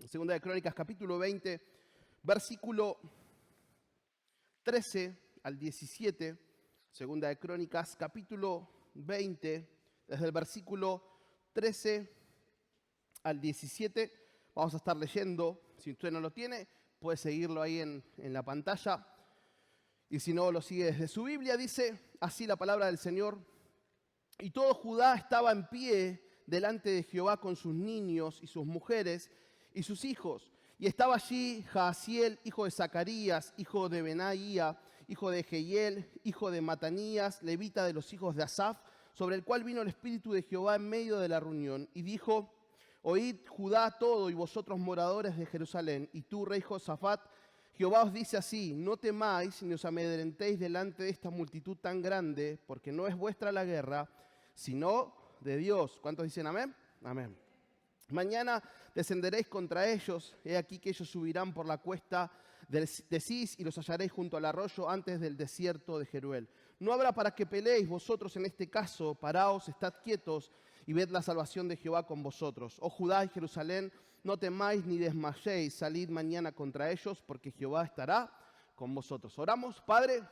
Segunda de Crónicas, capítulo 20, versículo 13 al 17. Segunda de Crónicas, capítulo 20, desde el versículo 13 al 17. Vamos a estar leyendo. Si usted no lo tiene, puede seguirlo ahí en la pantalla. Y si no, lo sigue desde su Biblia. Dice así la palabra del Señor. Y todo Judá estaba en pie delante de Jehová con sus niños y sus mujeres y sus hijos. Y estaba allí Jaasiel, hijo de Zacarías, hijo de Benaía, hijo de Jehiel, hijo de Matanías, levita de los hijos de Asaf, sobre el cual vino el Espíritu de Jehová en medio de la reunión. Y dijo: Oíd Judá todo y vosotros moradores de Jerusalén, y tú, rey Josafat, Jehová os dice así: no temáis ni os amedrentéis delante de esta multitud tan grande, porque no es vuestra la guerra, sino de Dios. ¿Cuántos dicen amén? Amén. Mañana descenderéis contra ellos. He aquí que ellos subirán por la cuesta de Cis y los hallaréis junto al arroyo antes del desierto de Jeruel. No habrá para que peleéis vosotros en este caso. Paraos, estad quietos y ved la salvación de Jehová con vosotros. Oh Judá y Jerusalén, no temáis ni desmayéis. Salid mañana contra ellos, porque Jehová estará con vosotros. Oramos. Padre,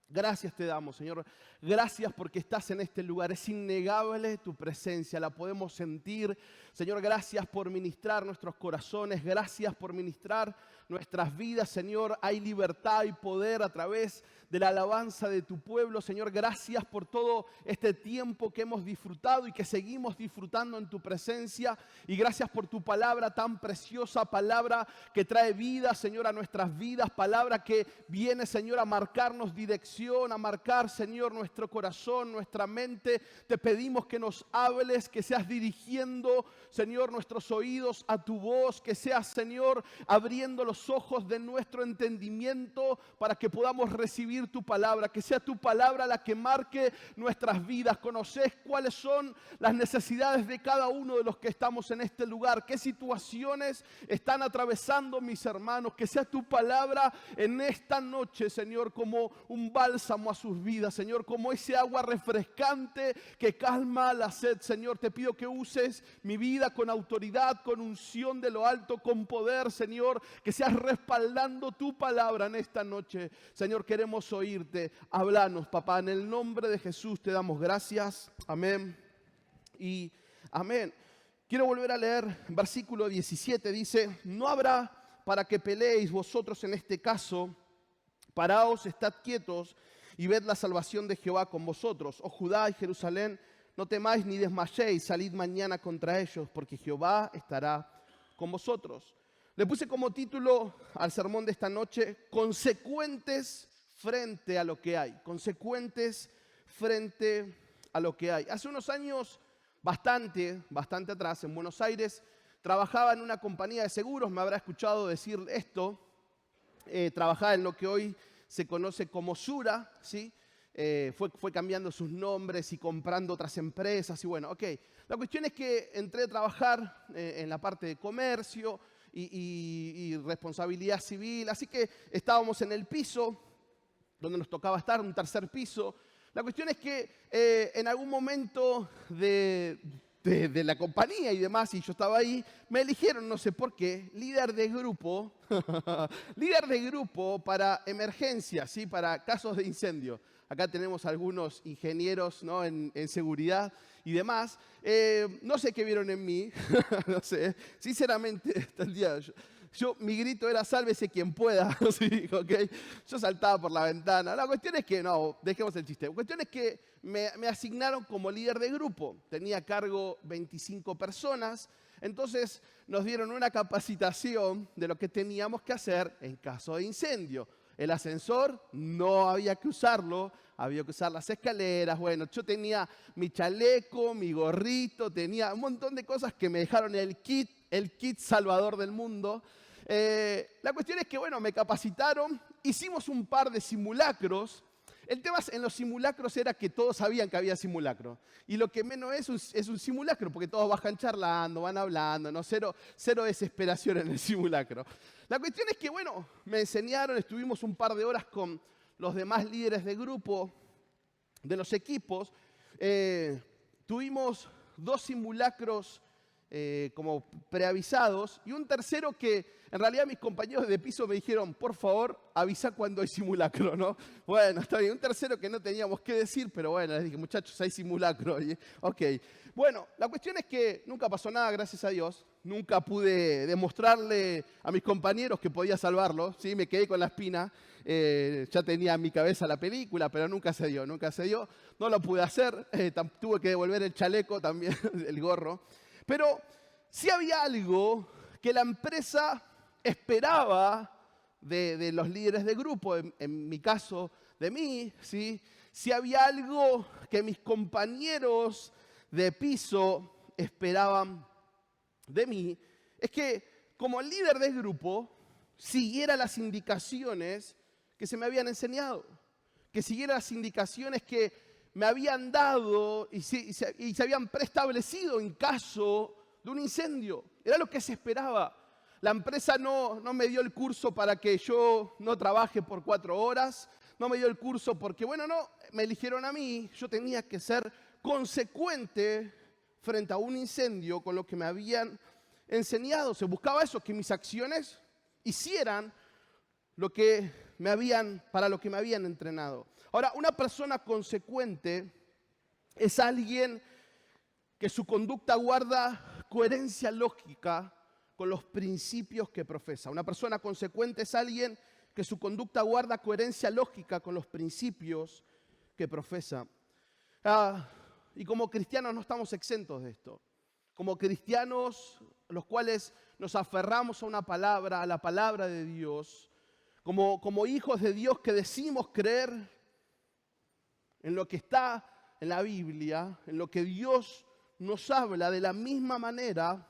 gracias te damos, Señor. Gracias porque estás en este lugar. Es innegable tu presencia, la podemos sentir. Señor, gracias por ministrar nuestros corazones. Gracias por ministrar nuestras vidas, Señor. Hay libertad y poder a través de la alabanza de tu pueblo. Señor, gracias por todo este tiempo que hemos disfrutado y que seguimos disfrutando en tu presencia. Y gracias por tu palabra tan preciosa, palabra que trae vida, Señor, a nuestras vidas. Palabra que viene, Señor, a marcarnos dirección, a marcar, Señor, nuestro corazón, nuestra mente. Te pedimos que nos hables, que seas dirigiendo, Señor, nuestros oídos a tu voz. Que seas, Señor, abriendo los ojos de nuestro entendimiento para que podamos recibir tu palabra, que sea tu palabra la que marque nuestras vidas. Conoces cuáles son las necesidades de cada uno de los que estamos en este lugar, qué situaciones están atravesando mis hermanos. Que sea tu palabra en esta noche, Señor, como un bálsamo a sus vidas, Señor, como ese agua refrescante que calma la sed. Señor, te pido que uses mi vida con autoridad, con unción de lo alto, con poder, Señor, que seas respaldando tu palabra en esta noche. Señor, queremos oírte. Háblanos, papá, en el nombre de Jesús te damos gracias. Amén y amén. Quiero volver a leer versículo 17. Dice: no habrá para que peleéis vosotros en este caso. Paraos, estad quietos y ved la salvación de Jehová con vosotros. Oh Judá y Jerusalén, no temáis ni desmayéis. Salid mañana contra ellos, porque Jehová estará con vosotros. Le puse como título al sermón de esta noche: consecuentes frente a lo que hay. Consecuentes frente a lo que hay. Hace unos años, bastante atrás, en Buenos Aires, trabajaba en una compañía de seguros. Me habrá escuchado decir esto. Trabajaba en lo que hoy se conoce como Sura, ¿sí? Fue cambiando sus nombres y comprando otras empresas. Y bueno, ok. La cuestión es que entré a trabajar en la parte de comercio y responsabilidad civil. Así que estábamos en el piso donde nos tocaba estar, un tercer piso. La cuestión es que en algún momento de la compañía y demás, y yo estaba ahí, me eligieron, no sé por qué, líder de grupo, líder de grupo para emergencias, ¿sí? Para casos de incendio. Acá tenemos algunos ingenieros, ¿no? en seguridad y demás. No sé qué vieron en mí, no sé, sinceramente, hasta el día de hoy. Mi grito era: sálvese quien pueda. Sí, okay. Yo saltaba por la ventana. La cuestión es que, no, dejemos el chiste. La cuestión es que me asignaron como líder de grupo. Tenía a cargo 25 personas. Entonces nos dieron una capacitación de lo que teníamos que hacer en caso de incendio. El ascensor no había que usarlo, había que usar las escaleras. Bueno, yo tenía mi chaleco, mi gorrito, tenía un montón de cosas que me dejaron el kit salvador del mundo. La cuestión es que, bueno, me capacitaron, hicimos un par de simulacros. El tema en los simulacros era que todos sabían que había simulacro. Y lo que menos es un simulacro, porque todos bajan charlando, van hablando, ¿no? Cero desesperación en el simulacro. La cuestión es que, bueno, me enseñaron, estuvimos un par de horas con los demás líderes de grupo, de los equipos. Tuvimos 2 simulacros como preavisados, y un tercero que en realidad mis compañeros de piso me dijeron, por favor, avisa cuando hay simulacro, ¿no? Bueno, está bien, un tercero que no teníamos que decir, pero bueno, les dije, muchachos, hay simulacro. Ok, bueno, la cuestión es que nunca pasó nada, gracias a Dios. Nunca pude demostrarle a mis compañeros que podía salvarlo, ¿sí? Me quedé con la espina, ya tenía en mi cabeza la película, pero nunca se dio. No lo pude hacer, tuve que devolver el chaleco también, el gorro. Pero sí había algo que la empresa esperaba de los líderes de grupo, en mi caso de mí, ¿sí? Sí había algo que mis compañeros de piso esperaban de mí, es que como líder de grupo siguiera las indicaciones que se me habían enseñado, que siguiera las indicaciones que me habían dado y se habían preestablecido en caso de un incendio. Era lo que se esperaba. La empresa no me dio el curso para que yo no trabaje por 4 horas, no me dio el curso porque, bueno, no, me eligieron a mí, yo tenía que ser consecuente frente a un incendio con lo que me habían enseñado. Se buscaba eso, que mis acciones hicieran para lo que me habían entrenado. Ahora, una persona consecuente es alguien que su conducta guarda coherencia lógica con los principios que profesa. Una persona consecuente es alguien que su conducta guarda coherencia lógica con los principios que profesa. Y como cristianos no estamos exentos de esto. Como cristianos, los cuales nos aferramos a una palabra, a la palabra de Dios, como hijos de Dios que decimos creer en lo que está en la Biblia, en lo que Dios nos habla, de la misma manera,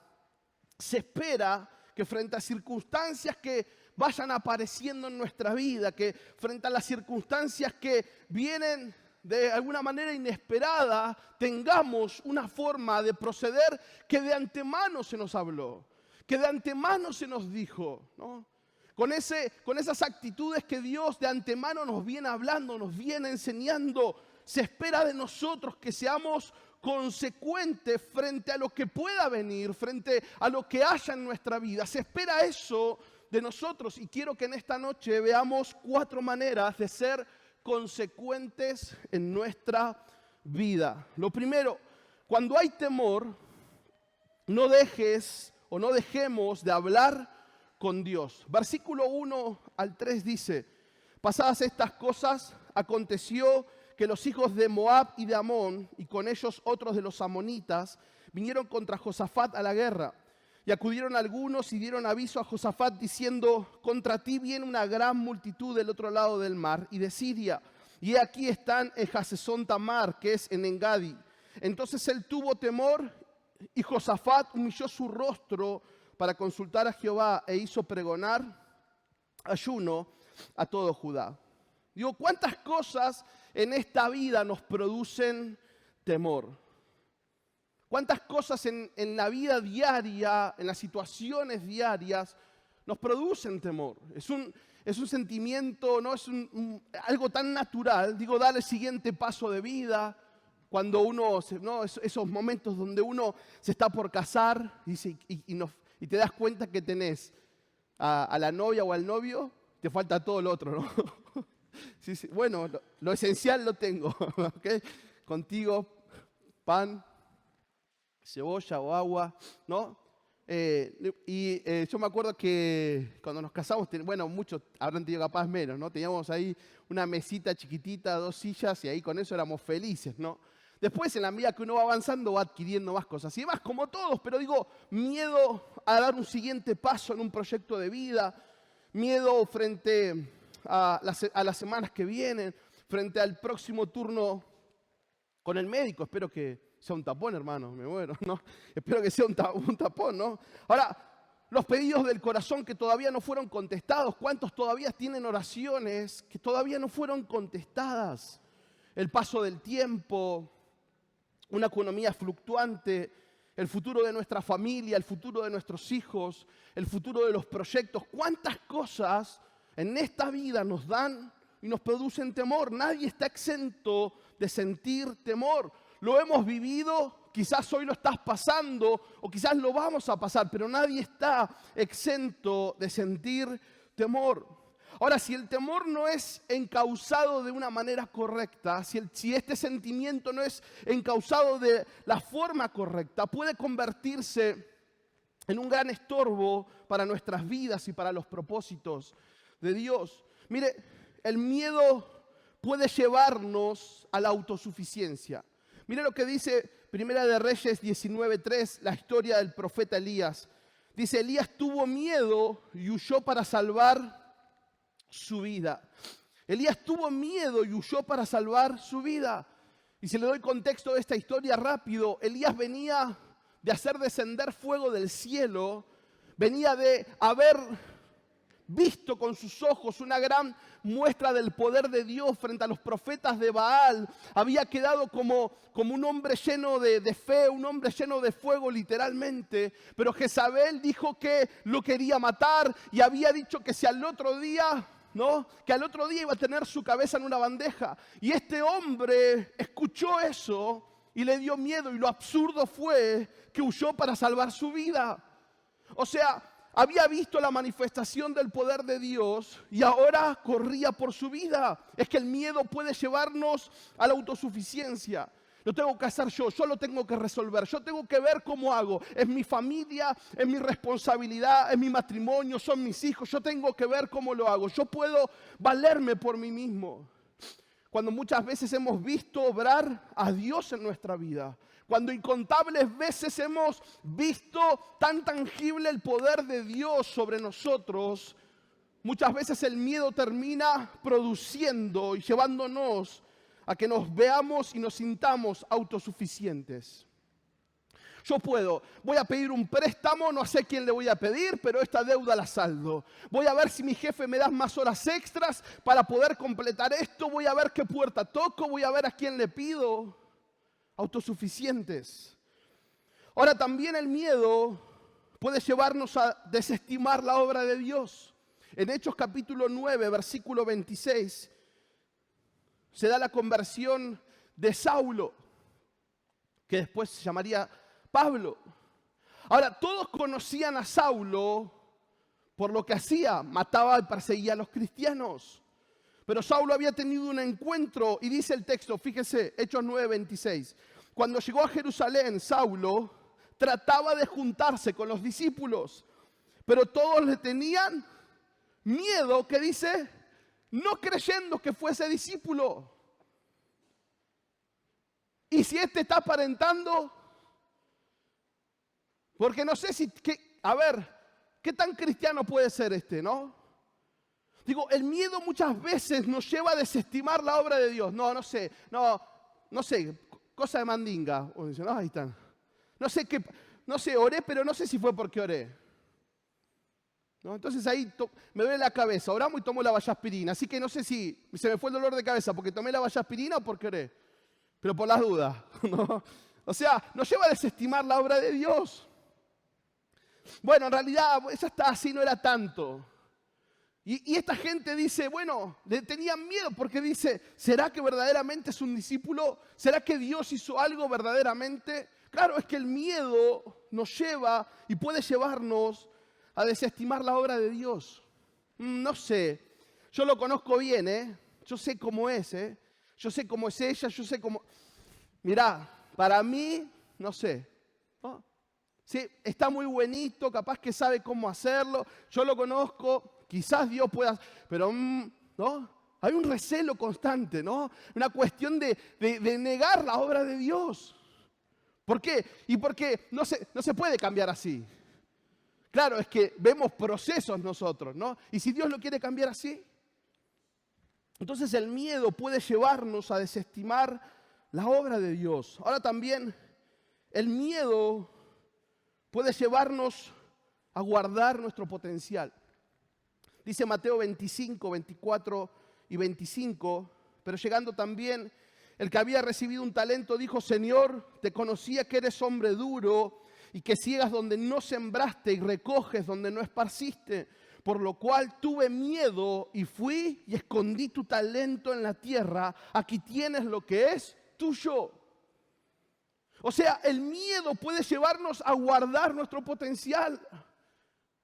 se espera que frente a circunstancias que vayan apareciendo en nuestra vida, que frente a las circunstancias que vienen de alguna manera inesperada, tengamos una forma de proceder que de antemano se nos habló, que de antemano se nos dijo, ¿no? Con esas actitudes que Dios de antemano nos viene hablando, nos viene enseñando, se espera de nosotros que seamos consecuentes frente a lo que pueda venir, frente a lo que haya en nuestra vida. Se espera eso de nosotros y quiero que en esta noche veamos 4 maneras de ser consecuentes en nuestra vida. Lo primero, cuando hay temor, no dejes o no dejemos de hablar con Dios. Versículo 1 al 3 dice, pasadas estas cosas, aconteció que los hijos de Moab y de Amón, y con ellos otros de los amonitas, vinieron contra Josafat a la guerra. Y acudieron algunos y dieron aviso a Josafat diciendo, contra ti viene una gran multitud del otro lado del mar y de Siria. Y aquí están en Hasesón Tamar, que es en Engadi. Entonces él tuvo temor y Josafat humilló su rostro para consultar a Jehová e hizo pregonar ayuno a todo Judá. Digo, ¿cuántas cosas en esta vida nos producen temor? ¿Cuántas cosas en la vida diaria, en las situaciones diarias, nos producen temor? Es un sentimiento, ¿no? Es algo tan natural. Digo, dar el siguiente paso de vida, cuando uno, ¿no? Esos momentos donde uno se está por casar y te das cuenta que tenés a la novia o al novio, te falta todo lo otro, ¿no? Sí. Bueno, lo esencial lo tengo, ¿okay? Contigo, pan, cebolla o agua, ¿no? Yo me acuerdo que cuando nos casamos, bueno, muchos habrán tenido capaz menos, ¿no? Teníamos ahí una mesita chiquitita, 2 sillas y ahí con eso éramos felices, ¿no? Después, en la medida que uno va avanzando, va adquiriendo más cosas y demás, como todos, pero digo, miedo a dar un siguiente paso en un proyecto de vida, miedo frente a las semanas que vienen, frente al próximo turno con el médico. Espero que sea un tapón, hermano, me muero, ¿no? Espero que sea un tapón, ¿no? Ahora, los pedidos del corazón que todavía no fueron contestados, ¿cuántos todavía tienen oraciones que todavía no fueron contestadas? El paso del tiempo, una economía fluctuante, el futuro de nuestra familia, el futuro de nuestros hijos, el futuro de los proyectos. ¿Cuántas cosas en esta vida nos dan y nos producen temor? Nadie está exento de sentir temor. Lo hemos vivido quizás hoy lo estás pasando o quizás lo vamos a pasar, pero nadie está exento de sentir temor. Ahora, si el temor no es encauzado de una manera correcta, si este sentimiento no es encauzado de la forma correcta, puede convertirse en un gran estorbo para nuestras vidas y para los propósitos de Dios. Mire, el miedo puede llevarnos a la autosuficiencia. Mire lo que dice Primera de Reyes 19:3, la historia del profeta Elías. Dice, Elías tuvo miedo y huyó para salvar su vida. Elías tuvo miedo y huyó para salvar su vida. Y si le doy contexto de esta historia rápido, Elías venía de hacer descender fuego del cielo, venía de haber visto con sus ojos una gran muestra del poder de Dios frente a los profetas de Baal. Había quedado como un hombre lleno de fe, un hombre lleno de fuego literalmente. Pero Jezabel dijo que lo quería matar y había dicho que si al otro día, que al otro día iba a tener su cabeza en una bandeja. Y este hombre escuchó eso y le dio miedo, y lo absurdo fue que huyó para salvar su vida. O sea, había visto la manifestación del poder de Dios y ahora corría por su vida. Es que el miedo puede llevarnos a la autosuficiencia. Lo tengo que hacer yo lo tengo que resolver, yo tengo que ver cómo hago. Es mi familia, es mi responsabilidad, es mi matrimonio, son mis hijos. Yo tengo que ver cómo lo hago. Yo puedo valerme por mí mismo. Cuando muchas veces hemos visto obrar a Dios en nuestra vida. Cuando incontables veces hemos visto tan tangible el poder de Dios sobre nosotros, muchas veces el miedo termina produciendo y llevándonos a que nos veamos y nos sintamos autosuficientes. Voy a pedir un préstamo, no sé quién le voy a pedir, pero esta deuda la saldo. Voy a ver si mi jefe me da más horas extras para poder completar esto. Voy a ver qué puerta toco, voy a ver a quién le pido. Autosuficientes. Ahora, también el miedo puede llevarnos a desestimar la obra de Dios. En Hechos capítulo 9, versículo 26, se da la conversión de Saulo, que después se llamaría Pablo. Ahora, todos conocían a Saulo por lo que hacía, mataba y perseguía a los cristianos. Pero Saulo había tenido un encuentro, y dice el texto, fíjese, Hechos 9:26. Cuando llegó a Jerusalén, Saulo trataba de juntarse con los discípulos, pero todos le tenían miedo, que dice, no creyendo que fuese discípulo. Y si este está aparentando, porque no sé ¿qué tan cristiano puede ser este, no? Digo, el miedo muchas veces nos lleva a desestimar la obra de Dios. No sé, cosa de mandinga. O dicen, ahí están. No sé, oré, pero no sé si fue porque oré. ¿No? Entonces ahí me duele la cabeza, oramos y tomo la vallaspirina. Así que no sé si se me fue el dolor de cabeza porque tomé la vallaspirina o porque oré. Pero por las dudas, ¿no? O sea, nos lleva a desestimar la obra de Dios. Bueno, en realidad, ya está, así no era tanto. Y esta gente dice, bueno, le tenían miedo porque dice, ¿será que verdaderamente es un discípulo? ¿Será que Dios hizo algo verdaderamente? Claro, es que el miedo nos lleva y puede llevarnos a desestimar la obra de Dios. No sé, yo lo conozco bien, ¿eh? Yo sé cómo es, ¿eh? Yo sé cómo es ella, yo sé cómo... Mirá, para mí, no sé, ¿no? Sí, está muy buenito, capaz que sabe cómo hacerlo, yo lo conozco... Quizás Dios pueda, pero ¿no? Hay un recelo constante, ¿no? Una cuestión de negar la obra de Dios. ¿Por qué? Y porque no se puede cambiar así. Claro, es que vemos procesos nosotros, ¿no? Y si Dios lo quiere cambiar así, entonces el miedo puede llevarnos a desestimar la obra de Dios. Ahora también el miedo puede llevarnos a guardar nuestro potencial. Dice Mateo 25, 24 y 25, pero llegando también el que había recibido un talento dijo, Señor, te conocía que eres hombre duro y que ciegas donde no sembraste y recoges donde no esparciste, por lo cual tuve miedo y fui y escondí tu talento en la tierra, aquí tienes lo que es tuyo. O sea, el miedo puede llevarnos a guardar nuestro potencial.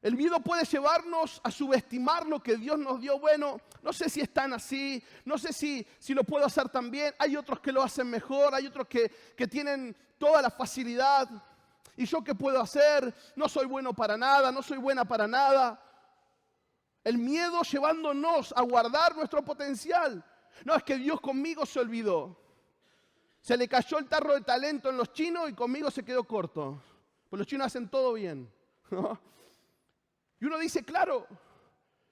El miedo puede llevarnos a subestimar lo que Dios nos dio. Bueno, no sé si es tan así, no sé si lo puedo hacer tan bien. Hay otros que lo hacen mejor, hay otros que tienen toda la facilidad. ¿Y yo qué puedo hacer? No soy bueno para nada, no soy buena para nada. El miedo llevándonos a guardar nuestro potencial. No, es que Dios conmigo se olvidó. Se le cayó el tarro de talento en los chinos y conmigo se quedó corto. Pues los chinos hacen todo bien, ¿no? Y uno dice, claro,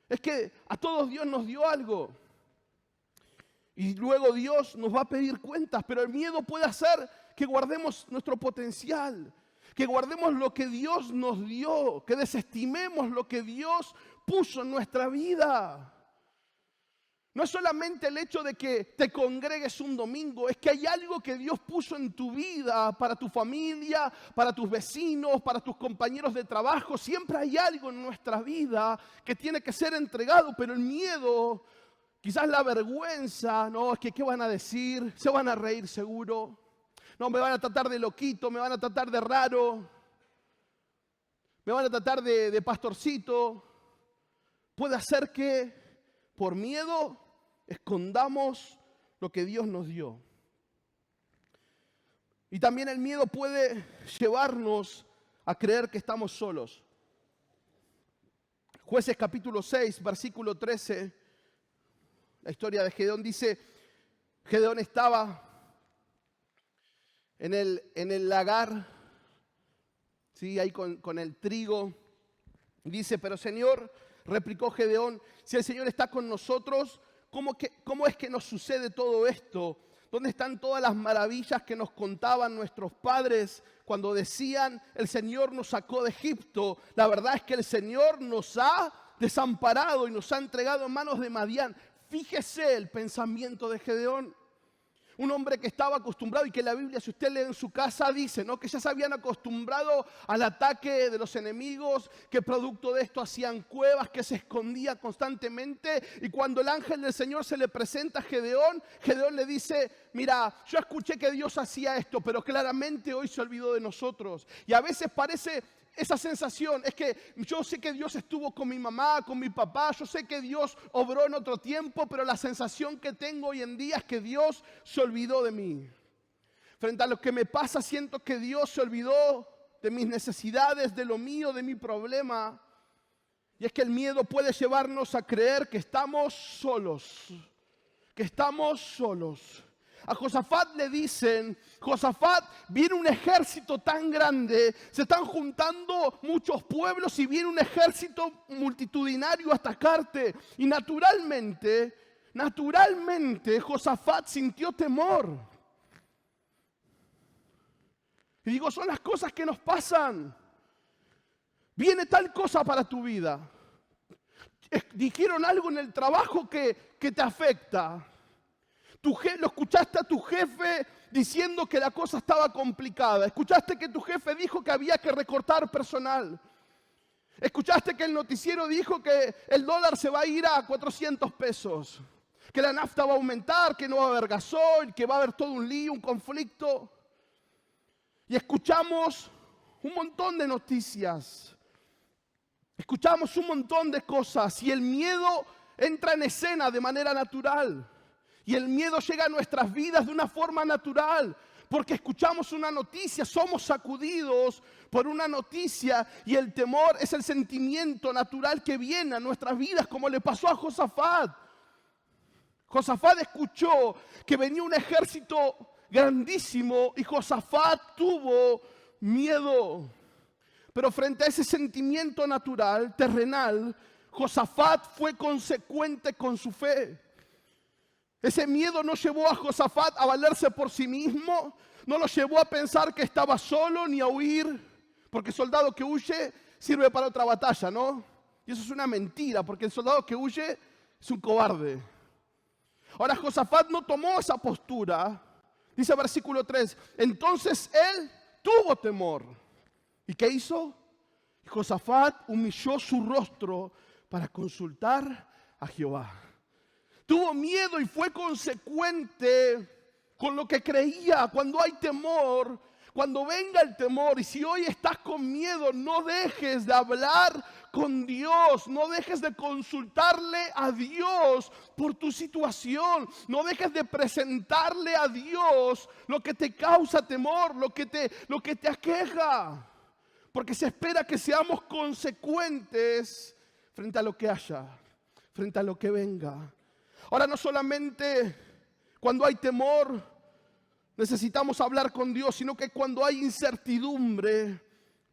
es que a todos Dios nos dio algo. Y luego Dios nos va a pedir cuentas, pero el miedo puede hacer que guardemos nuestro potencial, que guardemos lo que Dios nos dio, que desestimemos lo que Dios puso en nuestra vida. No es solamente el hecho de que te congregues un domingo, es que hay algo que Dios puso en tu vida, para tu familia, para tus vecinos, para tus compañeros de trabajo. Siempre hay algo en nuestra vida que tiene que ser entregado, pero el miedo, quizás la vergüenza, no, es que ¿qué van a decir? Se van a reír seguro. No, me van a tratar de loquito, me van a tratar de raro, me van a tratar de pastorcito. Puede hacer que por miedo escondamos lo que Dios nos dio. Y también el miedo puede llevarnos a creer que estamos solos. Jueces capítulo 6, versículo 13, la historia de Gedeón dice, Gedeón estaba en el lagar, ¿sí? Ahí con el trigo. Dice, pero Señor, replicó Gedeón, si el Señor está con nosotros, ¿cómo es que nos sucede todo esto? ¿Dónde están todas las maravillas que nos contaban nuestros padres cuando decían, el Señor nos sacó de Egipto? La verdad es que el Señor nos ha desamparado y nos ha entregado en manos de Madián. Fíjese el pensamiento de Gedeón. Un hombre que estaba acostumbrado y que la Biblia, si usted lee en su casa, dice, ¿no?, que ya se habían acostumbrado al ataque de los enemigos, que producto de esto hacían cuevas, que se escondía constantemente. Y cuando el ángel del Señor se le presenta a Gedeón, Gedeón le dice, mira, yo escuché que Dios hacía esto, pero claramente hoy se olvidó de nosotros. Y a veces parece esa sensación, es que yo sé que Dios estuvo con mi mamá, con mi papá, yo sé que Dios obró en otro tiempo, pero la sensación que tengo hoy en día es que Dios se olvidó de mí. Frente a lo que me pasa, siento que Dios se olvidó de mis necesidades, de lo mío, de mi problema. Y es que el miedo puede llevarnos a creer que estamos solos, que estamos solos. A Josafat le dicen, Josafat, viene un ejército tan grande, se están juntando muchos pueblos y viene un ejército multitudinario a atacarte. Y naturalmente, Josafat sintió temor. Y digo, son las cosas que nos pasan. Viene tal cosa para tu vida. Dijeron algo en el trabajo que te afecta. Lo escuchaste a tu jefe diciendo que la cosa estaba complicada. Escuchaste que tu jefe dijo que había que recortar personal. Escuchaste que el noticiero dijo que el dólar se va a ir a 400 pesos. Que la nafta va a aumentar, que no va a haber gasoil, que va a haber todo un lío, un conflicto. Y escuchamos un montón de noticias. Escuchamos un montón de cosas y el miedo entra en escena de manera natural. Y el miedo llega a nuestras vidas de una forma natural, porque escuchamos una noticia, somos sacudidos por una noticia y el temor es el sentimiento natural que viene a nuestras vidas, como le pasó a Josafat. Josafat escuchó que venía un ejército grandísimo y Josafat tuvo miedo. Pero frente a ese sentimiento natural, terrenal, Josafat fue consecuente con su fe. Ese miedo no llevó a Josafat a valerse por sí mismo, no lo llevó a pensar que estaba solo ni a huir, porque el soldado que huye sirve para otra batalla, ¿no? Y eso es una mentira, porque el soldado que huye es un cobarde. Ahora Josafat no tomó esa postura, dice versículo 3, entonces él tuvo temor. ¿Y qué hizo? Josafat humilló su rostro para consultar a Jehová. Tuvo miedo y fue consecuente con lo que creía. Cuando hay temor, Cuando venga el temor, y si hoy estás con miedo, no dejes de hablar con Dios, no dejes de consultarle a Dios por tu situación, no dejes de presentarle a Dios lo que te causa temor, lo que te aqueja, porque se espera que seamos consecuentes frente a lo que haya, frente a lo que venga. Ahora, no solamente cuando hay temor necesitamos hablar con Dios, sino que cuando hay incertidumbre,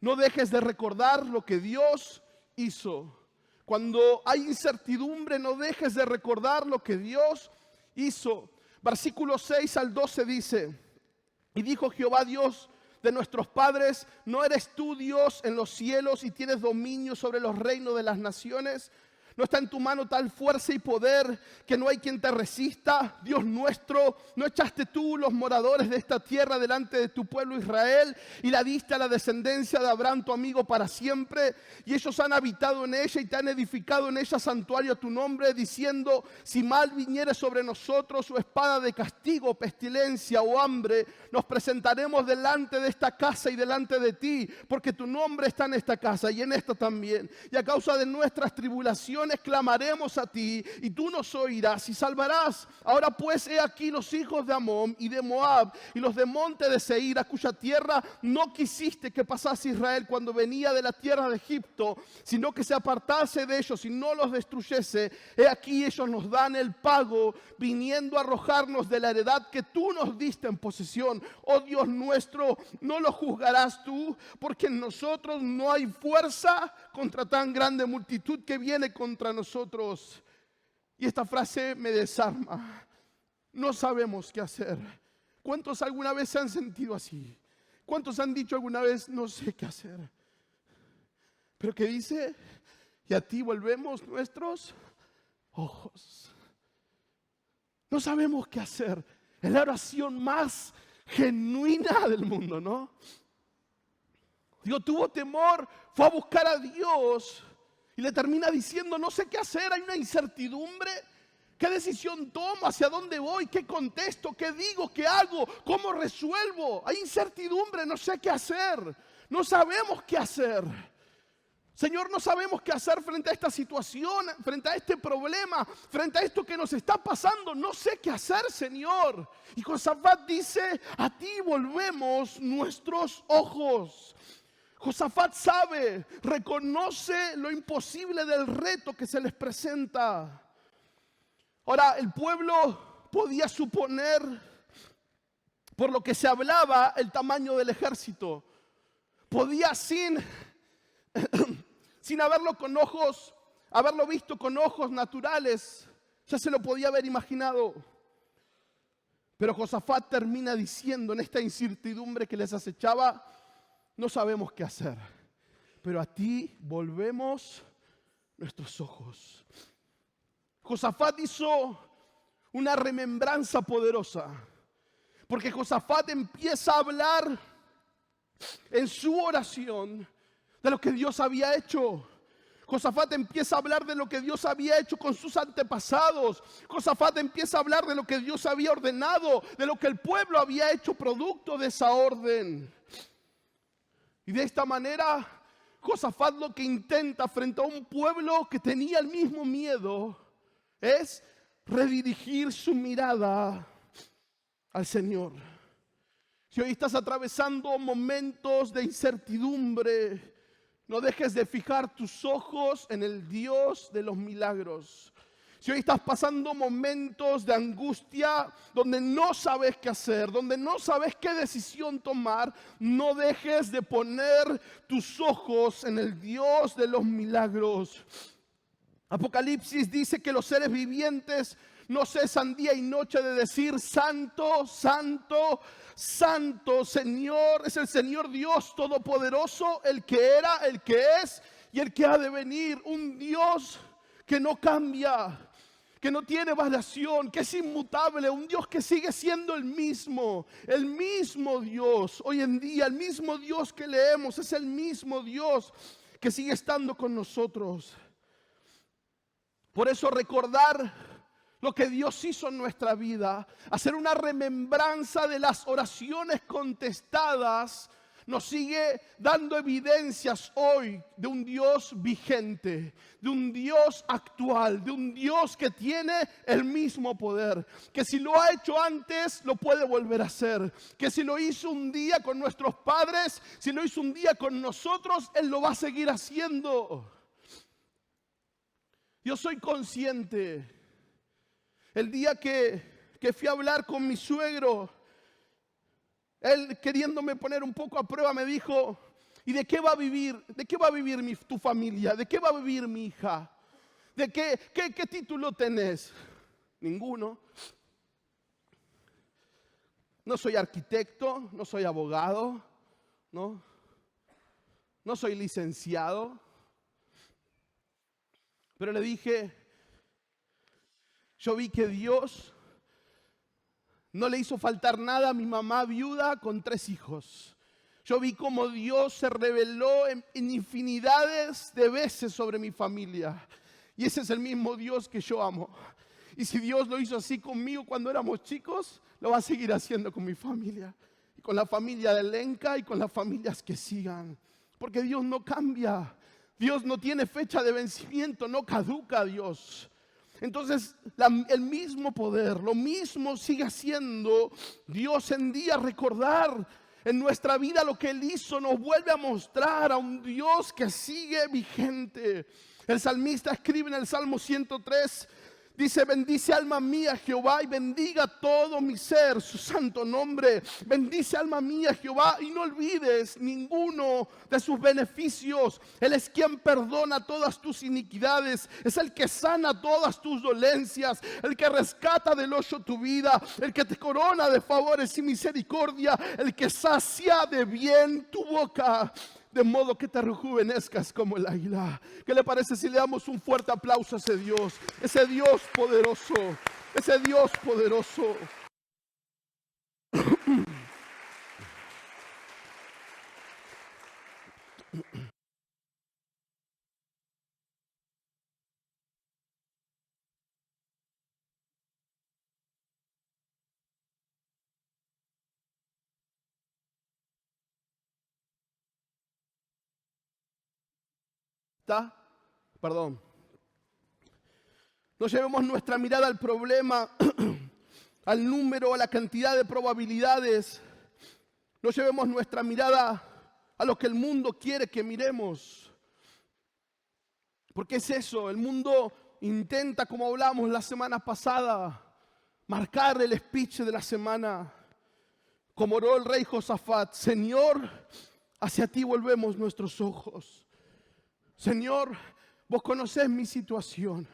no dejes de recordar lo que Dios hizo. Cuando hay incertidumbre, no dejes de recordar lo que Dios hizo. Versículos 6 al 12 dice: y dijo Jehová Dios de nuestros padres: ¿no eres tú Dios en los cielos y tienes dominio sobre los reinos de las naciones? ¿No está en tu mano tal fuerza y poder que no hay quien te resista? Dios nuestro, ¿no echaste tú los moradores de esta tierra delante de tu pueblo Israel y la diste a la descendencia de Abraham tu amigo para siempre? Y ellos han habitado en ella y te han edificado en ella santuario a tu nombre, diciendo: si mal viniere sobre nosotros o espada de castigo, pestilencia o hambre, nos presentaremos delante de esta casa y delante de ti, porque tu nombre está en esta casa y en esta también. Y a causa de nuestras tribulaciones clamaremos a ti, y tú nos oirás y salvarás. Ahora pues, he aquí los hijos de Amón y de Moab y los de monte de Seir, a cuya tierra no quisiste que pasase Israel cuando venía de la tierra de Egipto, sino que se apartase de ellos y no los destruyese. He aquí ellos nos dan el pago, viniendo a arrojarnos de la heredad que tú nos diste en posesión. Oh Dios nuestro, no lo juzgarás tú, porque en nosotros no hay fuerza contra tan grande multitud que viene contra nosotros. Y esta frase me desarma. No sabemos qué hacer. ¿Cuántos alguna vez se han sentido así? ¿Cuántos han dicho alguna vez: no sé qué hacer? Pero ¿qué dice? Y a ti volvemos nuestros ojos. No sabemos qué hacer. Es la oración más genuina del mundo, ¿no? Dios tuvo temor, fue a buscar a Dios y le termina diciendo: no sé qué hacer, hay una incertidumbre. ¿Qué decisión tomo? ¿Hacia dónde voy? ¿Qué contesto? ¿Qué digo? ¿Qué hago? ¿Cómo resuelvo? Hay incertidumbre, no sé qué hacer. No sabemos qué hacer. Señor, no sabemos qué hacer frente a esta situación, frente a este problema, frente a esto que nos está pasando. No sé qué hacer, Señor. Y Josafat dice: a ti volvemos nuestros ojos. Josafat sabe, reconoce lo imposible del reto que se les presenta. Ahora, el pueblo podía suponer, por lo que se hablaba, el tamaño del ejército. Podía sin haberlo visto con ojos naturales, ya se lo podía haber imaginado. Pero Josafat termina diciendo, en esta incertidumbre que les acechaba: no sabemos qué hacer, pero a ti volvemos nuestros ojos. Josafat hizo una remembranza poderosa, porque Josafat empieza a hablar en su oración de lo que Dios había hecho. Josafat empieza a hablar de lo que Dios había hecho con sus antepasados. Josafat empieza a hablar de lo que Dios había ordenado, de lo que el pueblo había hecho producto de esa orden. Y de esta manera, Josafat lo que intenta frente a un pueblo que tenía el mismo miedo es redirigir su mirada al Señor. Si hoy estás atravesando momentos de incertidumbre, no dejes de fijar tus ojos en el Dios de los milagros. Si hoy estás pasando momentos de angustia donde no sabes qué hacer, donde no sabes qué decisión tomar, no dejes de poner tus ojos en el Dios de los milagros. Apocalipsis dice que los seres vivientes no cesan día y noche de decir: santo, santo, santo Señor, es el Señor Dios Todopoderoso, el que era, el que es y el que ha de venir. Un Dios que no cambia, que no tiene variación, que es inmutable, un Dios que sigue siendo el mismo Dios hoy en día, el mismo Dios que leemos, es el mismo Dios que sigue estando con nosotros. Por eso recordar lo que Dios hizo en nuestra vida, hacer una remembranza de las oraciones contestadas, nos sigue dando evidencias hoy de un Dios vigente, de un Dios actual, de un Dios que tiene el mismo poder, que si lo ha hecho antes, lo puede volver a hacer, que si lo hizo un día con nuestros padres, si lo hizo un día con nosotros, Él lo va a seguir haciendo. Yo soy consciente, el día que fui a hablar con mi suegro, él, queriéndome poner un poco a prueba, me dijo, ¿y de qué va a vivir? ¿De qué va a vivir tu familia? ¿De qué va a vivir mi hija? ¿De qué título tenés? Ninguno. No soy arquitecto, no soy abogado, no soy licenciado. Pero le dije, yo vi que Dios no le hizo faltar nada a mi mamá viuda con 3 hijos. Yo vi cómo Dios se reveló en infinidades de veces sobre mi familia. Y ese es el mismo Dios que yo amo. Y si Dios lo hizo así conmigo cuando éramos chicos, lo va a seguir haciendo con mi familia. Y con la familia de Lenca y con las familias que sigan. Porque Dios no cambia. Dios no tiene fecha de vencimiento, no caduca Dios. Entonces, el mismo poder, lo mismo sigue haciendo Dios en día. Recordar en nuestra vida lo que Él hizo nos vuelve a mostrar a un Dios que sigue vigente. El salmista escribe en el Salmo 103, dice, bendice alma mía Jehová y bendiga todo mi ser, su santo nombre. Bendice alma mía Jehová y no olvides ninguno de sus beneficios. Él es quien perdona todas tus iniquidades, es el que sana todas tus dolencias, el que rescata del hoyo tu vida, el que te corona de favores y misericordia, el que sacia de bien tu boca, de modo que te rejuvenezcas como el águila. ¿Qué le parece si le damos un fuerte aplauso a ese Dios poderoso, ese Dios poderoso? ¿Está? Perdón. No llevemos nuestra mirada al problema, al número, a la cantidad de probabilidades. No llevemos nuestra mirada a lo que el mundo quiere que miremos. Porque es eso, el mundo intenta, como hablamos la semana pasada, marcar el speech de la semana. Como oró el rey Josafat, Señor, hacia ti volvemos nuestros ojos. Señor, vos conocés mi situación.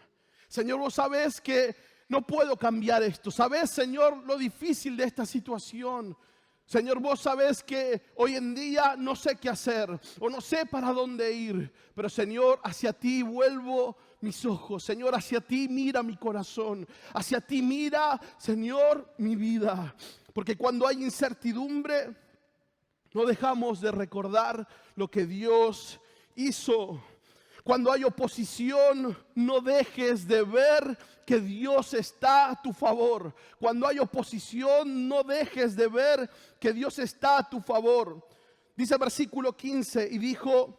Señor, vos sabés que no puedo cambiar esto. Sabés, Señor, lo difícil de esta situación. Señor, vos sabés que hoy en día no sé qué hacer o no sé para dónde ir. Pero, Señor, hacia ti vuelvo mis ojos. Señor, hacia ti mira mi corazón. Hacia ti mira, Señor, mi vida. Porque cuando hay incertidumbre, no dejamos de recordar lo que Dios hizo. Cuando hay oposición, no dejes de ver que Dios está a tu favor. Cuando hay oposición, no dejes de ver que Dios está a tu favor. Dice el versículo 15, y dijo,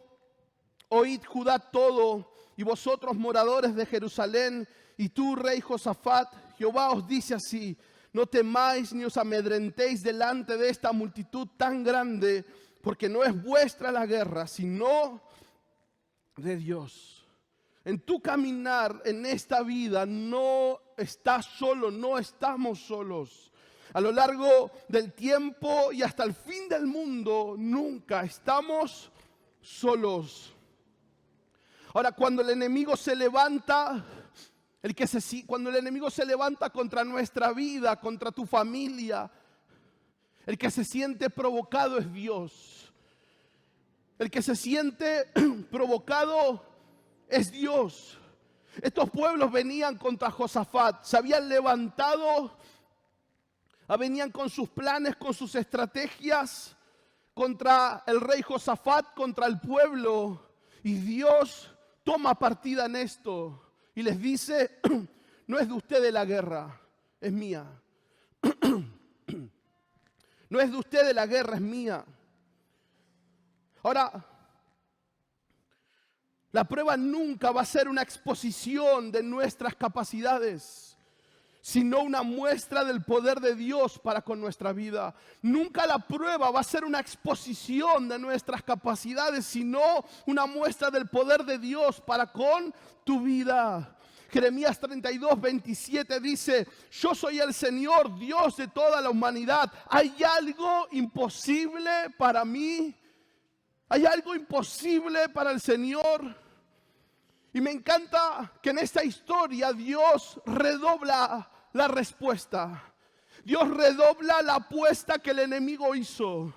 oíd Judá todo, y vosotros moradores de Jerusalén, y tú, rey Josafat, Jehová os dice así, no temáis ni os amedrentéis delante de esta multitud tan grande, porque no es vuestra la guerra, sino de Dios. En tu caminar en esta vida no estás solo, no estamos solos. A lo largo del tiempo y hasta el fin del mundo nunca estamos solos. Ahora, cuando el enemigo se levanta, cuando el enemigo se levanta contra nuestra vida, contra tu familia, el que se siente provocado es Dios. El que se siente provocado es Dios. Estos pueblos venían contra Josafat, se habían levantado, venían con sus planes, con sus estrategias contra el rey Josafat, contra el pueblo. Y Dios toma partida en esto y les dice, no es de ustedes la guerra, es mía. No es de ustedes la guerra, es mía. Ahora, la prueba nunca va a ser una exposición de nuestras capacidades, sino una muestra del poder de Dios para con nuestra vida. Nunca la prueba va a ser una exposición de nuestras capacidades, sino una muestra del poder de Dios para con tu vida. Jeremías 32, 27 dice: yo soy el Señor, Dios de toda la humanidad. ¿Hay algo imposible para mí? ¿Hay algo imposible para el Señor? Y me encanta que en esta historia Dios redobla la respuesta. Dios redobla la apuesta que el enemigo hizo.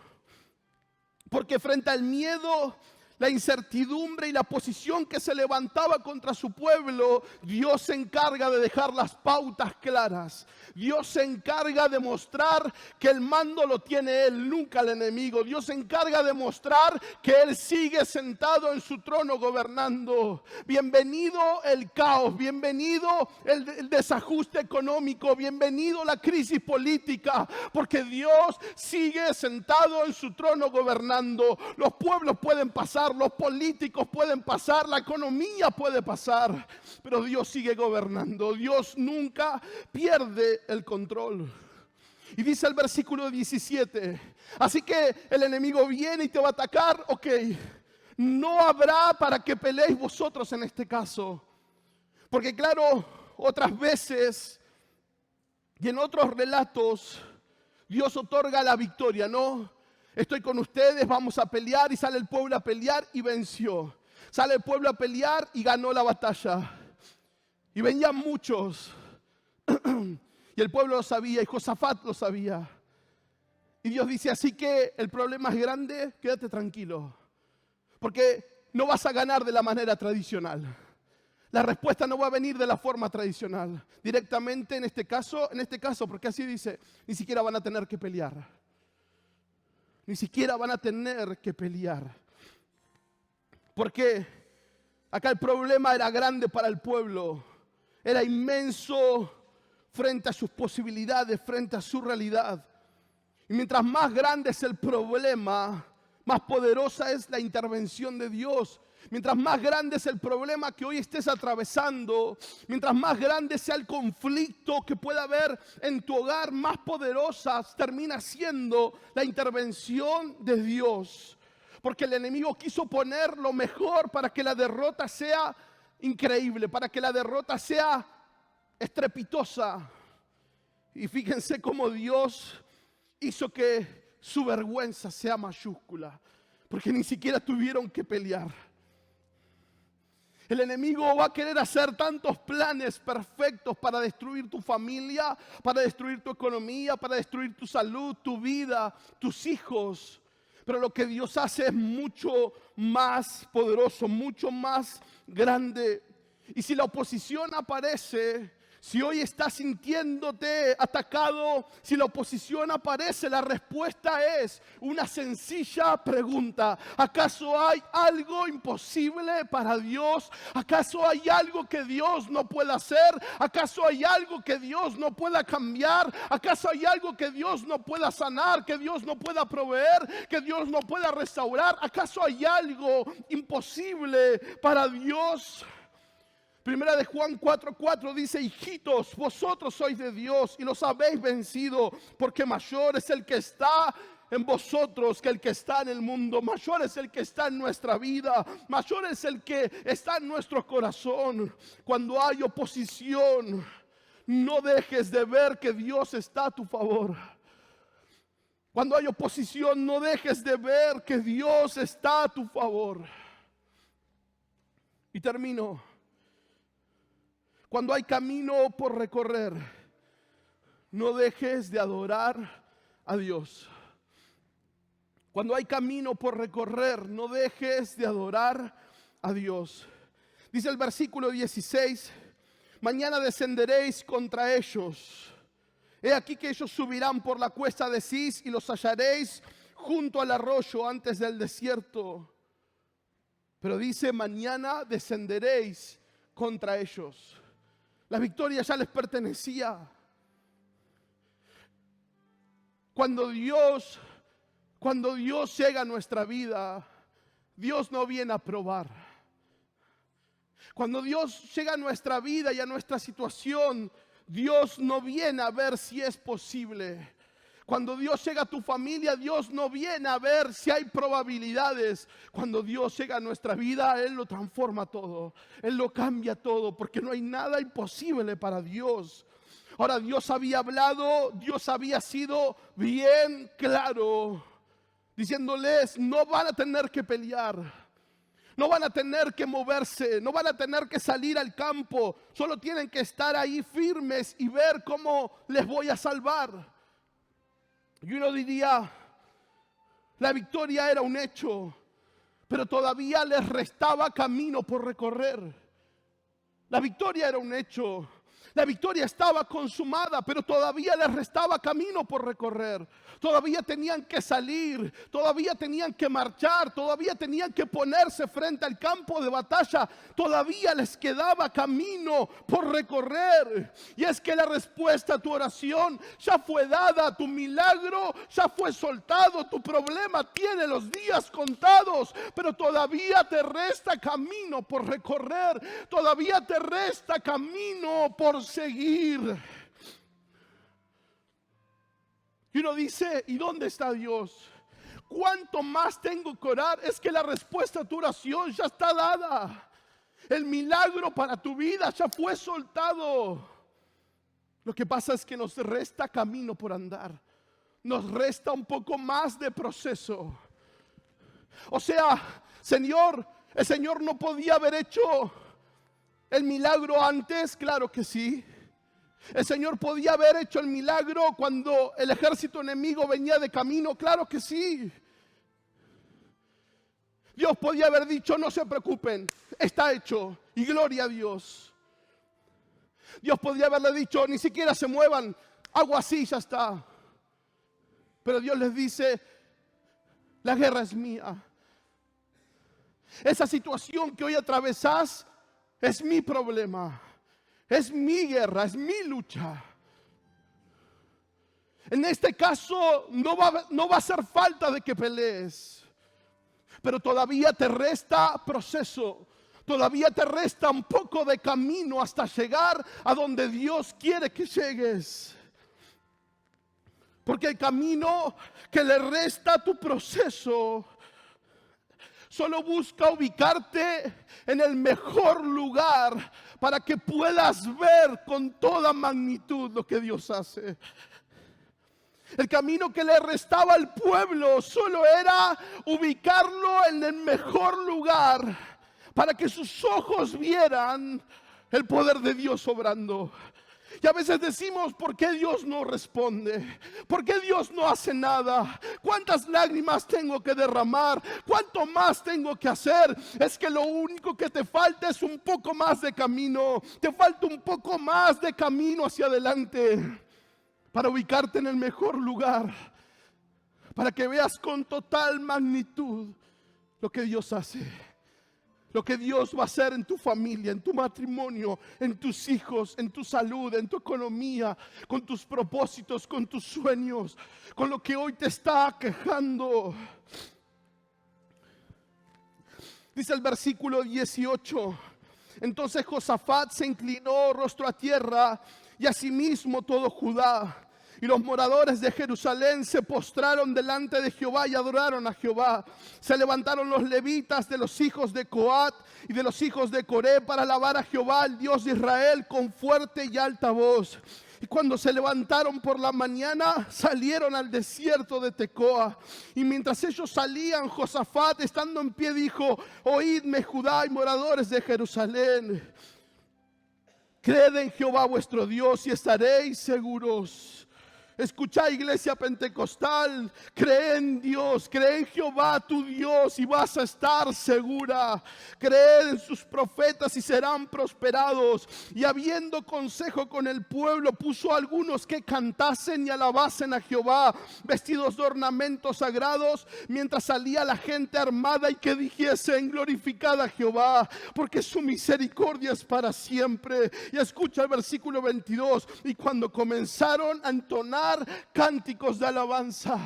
Porque frente al miedo, la incertidumbre y la posición que se levantaba contra su pueblo, Dios se encarga de dejar las pautas claras. Dios se encarga de mostrar que el mando lo tiene Él, nunca el enemigo. Dios se encarga de mostrar que Él sigue sentado en su trono gobernando. Bienvenido el caos, bienvenido el desajuste económico, bienvenido la crisis política, porque Dios sigue sentado en su trono gobernando. Los pueblos pueden pasar, los políticos pueden pasar, la economía puede pasar, pero Dios sigue gobernando. Dios nunca pierde el control. Y dice el versículo 17, así que el enemigo viene y te va a atacar, ok, no habrá para que peleéis vosotros en este caso, porque claro, otras veces y en otros relatos Dios otorga la victoria, ¿no? Estoy con ustedes, vamos a pelear, y sale el pueblo a pelear y venció. Sale el pueblo a pelear y ganó la batalla. Y venían muchos. Y el pueblo lo sabía, y Josafat lo sabía. Y Dios dice, así que el problema es grande, quédate tranquilo. Porque no vas a ganar de la manera tradicional. La respuesta no va a venir de la forma tradicional. Directamente en este caso, porque así dice, ni siquiera van a tener que pelear. Ni siquiera van a tener que pelear. Porque acá el problema era grande para el pueblo. Era inmenso frente a sus posibilidades, frente a su realidad. Y mientras más grande es el problema, más poderosa es la intervención de Dios. Mientras más grande es el problema que hoy estés atravesando, mientras más grande sea el conflicto que pueda haber en tu hogar, más poderosa termina siendo la intervención de Dios. Porque el enemigo quiso poner lo mejor para que la derrota sea increíble, para que la derrota sea estrepitosa. Y fíjense cómo Dios hizo que su vergüenza sea mayúscula, porque ni siquiera tuvieron que pelear. El enemigo va a querer hacer tantos planes perfectos para destruir tu familia, para destruir tu economía, para destruir tu salud, tu vida, tus hijos. Pero lo que Dios hace es mucho más poderoso, mucho más grande. Y si la oposición aparece, si hoy estás sintiéndote atacado, si la oposición aparece, la respuesta es una sencilla pregunta. ¿Acaso hay algo imposible para Dios? ¿Acaso hay algo que Dios no pueda hacer? ¿Acaso hay algo que Dios no pueda cambiar? ¿Acaso hay algo que Dios no pueda sanar? ¿Que Dios no pueda proveer? ¿Que Dios no pueda restaurar? ¿Acaso hay algo imposible para Dios? Primera de Juan 4:4 dice, hijitos, vosotros sois de Dios y los habéis vencido, porque mayor es el que está en vosotros que el que está en el mundo. Mayor es el que está en nuestra vida, mayor es el que está en nuestro corazón. Cuando hay oposición, no dejes de ver que Dios está a tu favor. Cuando hay oposición, no dejes de ver que Dios está a tu favor. Y termino. Cuando hay camino por recorrer, no dejes de adorar a Dios. Cuando hay camino por recorrer, no dejes de adorar a Dios. Dice el versículo 16, mañana descenderéis contra ellos. He aquí que ellos subirán por la cuesta de Cis y los hallaréis junto al arroyo antes del desierto. Pero dice, mañana descenderéis contra ellos. La victoria ya les pertenecía. Cuando Dios llega a nuestra vida, Dios no viene a probar. Cuando Dios llega a nuestra vida y a nuestra situación, Dios no viene a ver si es posible. Cuando Dios llega a tu familia, Dios no viene a ver si hay probabilidades. Cuando Dios llega a nuestra vida, Él lo transforma todo. Él lo cambia todo, porque no hay nada imposible para Dios. Ahora, Dios había hablado, Dios había sido bien claro, diciéndoles, no van a tener que pelear. No van a tener que moverse, no van a tener que salir al campo. Solo tienen que estar ahí firmes y ver cómo les voy a salvar. Y uno diría, la victoria era un hecho, pero todavía les restaba camino por recorrer. La victoria era un hecho. La victoria estaba consumada, pero todavía les restaba camino por recorrer. Todavía tenían que salir, todavía tenían que marchar, todavía tenían que ponerse frente al campo de batalla. Todavía les quedaba camino por recorrer. Y es que la respuesta a tu oración ya fue dada, tu milagro ya fue soltado, tu problema tiene los días contados, pero todavía te resta camino por recorrer, todavía te resta camino por seguir. Y uno dice, ¿y dónde está Dios? ¿Cuánto más tengo que orar? Es que la respuesta a tu oración ya está dada. El milagro para tu vida ya fue soltado. Lo que pasa es que nos resta camino por andar. Nos resta un poco más de proceso. O sea, el Señor no podía haber hecho el milagro antes, claro que sí. El Señor podía haber hecho el milagro cuando el ejército enemigo venía de camino, claro que sí. Dios podía haber dicho, no se preocupen, está hecho, y gloria a Dios. Dios podía haberle dicho, ni siquiera se muevan, hago así, ya está. Pero Dios les dice, la guerra es mía. Esa situación que hoy atravesás es mi problema. Es mi guerra, es mi lucha. En este caso no va a hacer falta de que pelees. Pero todavía te resta proceso. Todavía te resta un poco de camino hasta llegar a donde Dios quiere que llegues. Porque el camino que le resta a tu proceso solo busca ubicarte en el mejor lugar para que puedas ver con toda magnitud lo que Dios hace. El camino que le restaba al pueblo solo era ubicarlo en el mejor lugar para que sus ojos vieran el poder de Dios obrando. Y a veces decimos, ¿por qué Dios no responde? ¿Por qué Dios no hace nada? ¿Cuántas lágrimas tengo que derramar? ¿Cuánto más tengo que hacer? Es que lo único que te falta es un poco más de camino. Te falta un poco más de camino hacia adelante para ubicarte en el mejor lugar, para que veas con total magnitud lo que Dios hace. Lo que Dios va a hacer en tu familia, en tu matrimonio, en tus hijos, en tu salud, en tu economía, con tus propósitos, con tus sueños, con lo que hoy te está aquejando. Dice el versículo 18. Entonces Josafat se inclinó rostro a tierra y asimismo todo Judá. Y los moradores de Jerusalén se postraron delante de Jehová y adoraron a Jehová. Se levantaron los levitas de los hijos de Coat y de los hijos de Coré para alabar a Jehová, el Dios de Israel, con fuerte y alta voz. Y cuando se levantaron por la mañana, salieron al desierto de Tecoa. Y mientras ellos salían, Josafat, estando en pie, dijo: oídme, Judá y moradores de Jerusalén. Creed en Jehová vuestro Dios y estaréis seguros. Escucha, iglesia pentecostal, cree en Dios, cree en Jehová tu Dios y vas a estar segura. Cree en sus profetas y serán prosperados. Y habiendo consejo con el pueblo, puso a algunos que cantasen y alabasen a Jehová, vestidos de ornamentos sagrados, mientras salía la gente armada, y que dijesen: glorificad a Jehová, porque su misericordia es para siempre. Y escucha el versículo 22. Y cuando comenzaron a entonar cánticos de alabanza,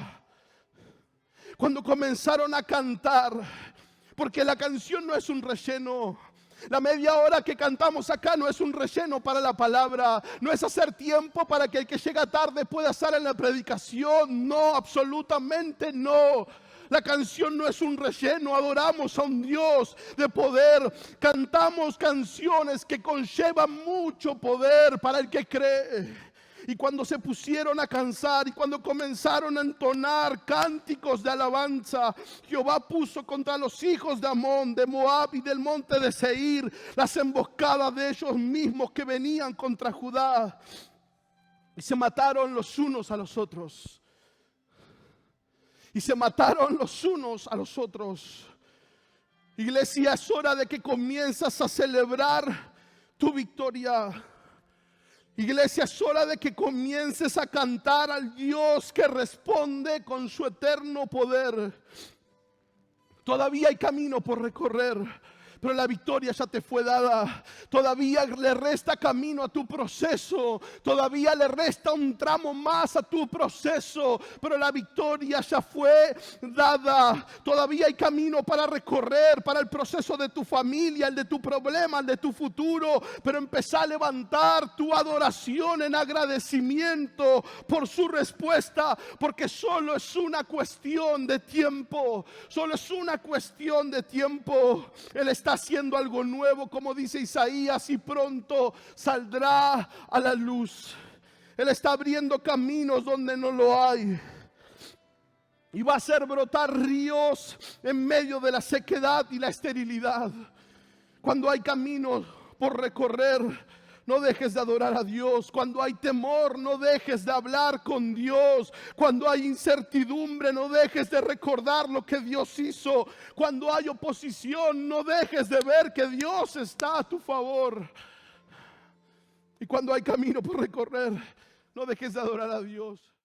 cuando comenzaron a cantar, porque la canción no es un relleno. La media hora que cantamos acá no es un relleno para la palabra, no es hacer tiempo para que el que llega tarde pueda estar en la predicación. No, absolutamente no. La canción no es un relleno. Adoramos a un Dios de poder. Cantamos canciones que conllevan mucho poder para el que cree. Y cuando se pusieron a cansar y cuando comenzaron a entonar cánticos de alabanza, Jehová puso contra los hijos de Amón, de Moab y del monte de Seir las emboscadas de ellos mismos que venían contra Judá. Y se mataron los unos a los otros. Y se mataron los unos a los otros. Iglesia, es hora de que comienzas a celebrar tu victoria. Iglesia, es hora de que comiences a cantar al Dios que responde con su eterno poder. Todavía hay camino por recorrer, pero la victoria ya te fue dada. Todavía le resta camino a tu proceso. Todavía le resta un tramo más a tu proceso, pero la victoria ya fue dada. Todavía hay camino para recorrer, para el proceso de tu familia, el de tu problema, el de tu futuro. Pero empezá a levantar tu adoración en agradecimiento por su respuesta, porque solo es una cuestión de tiempo. Solo es una cuestión de tiempo. Él está haciendo algo nuevo, como dice Isaías, y pronto saldrá a la luz. Él está abriendo caminos donde no lo hay. Y va a hacer brotar ríos en medio de la sequedad y la esterilidad. Cuando hay caminos por recorrer, no dejes de adorar a Dios. Cuando hay temor, no dejes de hablar con Dios. Cuando hay incertidumbre, no dejes de recordar lo que Dios hizo. Cuando hay oposición, no dejes de ver que Dios está a tu favor. Y cuando hay camino por recorrer, no dejes de adorar a Dios.